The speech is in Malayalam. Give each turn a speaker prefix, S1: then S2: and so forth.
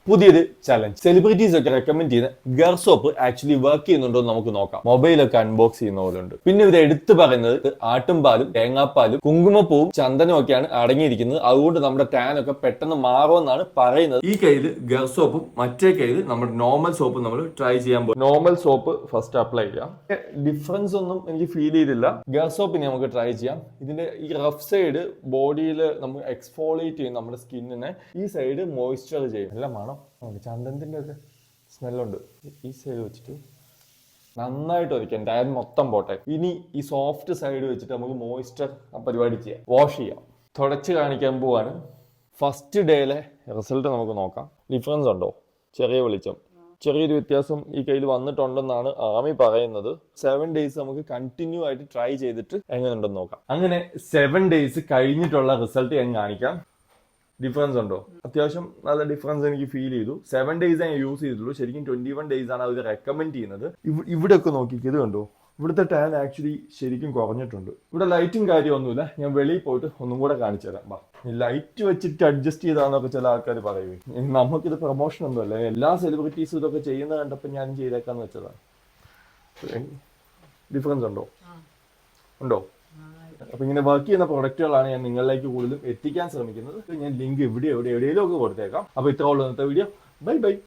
S1: പുതിയൊരു ചലഞ്ച്. സെലിബ്രിറ്റീസ് ഒക്കെ റെക്കമെൻഡ് ചെയ്യുന്ന ഗർ സോപ്പ് ആക്ച്വലി വർക്ക് ചെയ്യുന്നുണ്ടോ എന്ന് നമുക്ക് നോക്കാം. മൊബൈലൊക്കെ അൺബോക്സ് ചെയ്യുന്ന പോലെ ഉണ്ട്. പിന്നെ ഇവർ എടുത്തു പറയുന്നത് ആട്ടുംപാലും തേങ്ങാപ്പാലും കുങ്കുമപ്പൂവും ചന്ദനവും ഒക്കെയാണ് അടങ്ങിയിരിക്കുന്നത്. അതുകൊണ്ട് നമ്മുടെ ടാൻ ഒക്കെ പെട്ടെന്ന് മാറുമെന്നാണ് പറയുന്നത്. ഈ കയ്യിൽ ഗർ സോപ്പും മറ്റേ കയ്യിൽ നമ്മുടെ നോർമൽ സോപ്പും നമ്മൾ ട്രൈ ചെയ്യാൻ പോകും. നോർമൽ സോപ്പ് ഫസ്റ്റ് അപ്ലൈ ചെയ്യാം. ഡിഫറൻസ് ഒന്നും എനിക്ക് ഫീൽ ചെയ്തില്ല. ഗർ സോപ്പിനെ നമുക്ക് ട്രൈ ചെയ്യാം. ഇതിന്റെ ഈ റഫ് സൈഡ് ബോഡിയിൽ നമ്മൾ എക്സ്ഫോളിയേറ്റ് ചെയ്യും നമ്മുടെ സ്കിന്നിനെ. ഈ സൈഡ് മോയ്സ്ചർ ചെയ്യും. എല്ലാം വേണം. ചന്ദനത്തിന്റെ ഒക്കെ സ്മെല്ലുണ്ട്. ഈ സൈഡ് വെച്ചിട്ട് നന്നായിട്ട് ഒരിക്കാം. ടാൻ മൊത്തം പോട്ടെ. ഇനി ഈ സോഫ്റ്റ് സൈഡ് വെച്ചിട്ട് നമുക്ക് മോയ്സ്ചർ പരിപാടി ചെയ്യാം. വാഷ് ചെയ്യാം. തുടച്ച് കാണിക്കാൻ പോവാണ്. ഫസ്റ്റ് ഡേയിലെ റിസൾട്ട് നമുക്ക് നോക്കാം. ഡിഫറൻസ് ഉണ്ടോ? ചെറിയ വെളിച്ചം, ചെറിയൊരു വ്യത്യാസം ഈ കയ്യിൽ വന്നിട്ടുണ്ടെന്നാണ് ആമി പറയുന്നത്. 7 ഡേയ്സ് നമുക്ക് കണ്ടിന്യൂ ആയിട്ട് ട്രൈ ചെയ്തിട്ട് എങ്ങനെയുണ്ടെന്ന് നോക്കാം. അങ്ങനെ 7 ഡേയ്സ് കഴിഞ്ഞിട്ടുള്ള റിസൾട്ട് ഞാൻ കാണിക്കാം. ഡിഫറൻസ് ഉണ്ടോ? അത്യാവശ്യം നല്ല ഡിഫറൻസ് എനിക്ക് ഫീൽ ചെയ്തു. 7 ഡേയ്സ് ഞാൻ യൂസ് ചെയ്തിട്ടുള്ളൂ. ശരിക്കും 21 ഡേയ്സ് ആണ് അവർ റെക്കമെൻഡ് ചെയ്യുന്നത്. ഇവിടെ ഒക്കെ നോക്കിക്ക്, ഇത് കണ്ടോ? ഇവിടുത്തെ ടാൻ ആക്ച്വലി ശരിക്കും കുറഞ്ഞിട്ടുണ്ട്. ഇവിടെ ലൈറ്റും കാര്യമൊന്നുമില്ല. ഞാൻ വെളിയിൽ പോയിട്ട് ഒന്നും കൂടെ കാണിച്ചു തരാം. ലൈറ്റ് വെച്ചിട്ട് അഡ്ജസ്റ്റ് ചെയ്താന്നൊക്കെ ചില ആൾക്കാർ പറയുവേ. നമുക്കിത് പ്രൊമോഷൻ ഒന്നുമല്ല. എല്ലാ സെലിബ്രിറ്റീസും ഇതൊക്കെ ചെയ്യുന്നത് കണ്ടപ്പോൾ ഞാനും ചെയ്തേക്കാന്ന് വെച്ചതാണ്. ഡിഫറൻസ് ഉണ്ടോ? ഉണ്ടോ? അപ്പൊ ഇങ്ങനെ വർക്ക് ചെയ്യുന്ന പ്രൊഡക്റ്റുകളാണ് ഞാൻ നിങ്ങളിലേക്ക് കൂടുതലും എത്തിക്കാൻ ശ്രമിക്കുന്നത്. ഞാൻ ലിങ്ക് എവിടെയെങ്കിലും ഒക്കെ കൊടുത്തേക്കാം. അപ്പൊ ഇത്ര ഉള്ളൂ ഇന്നത്തെ വീഡിയോ. Bye bye.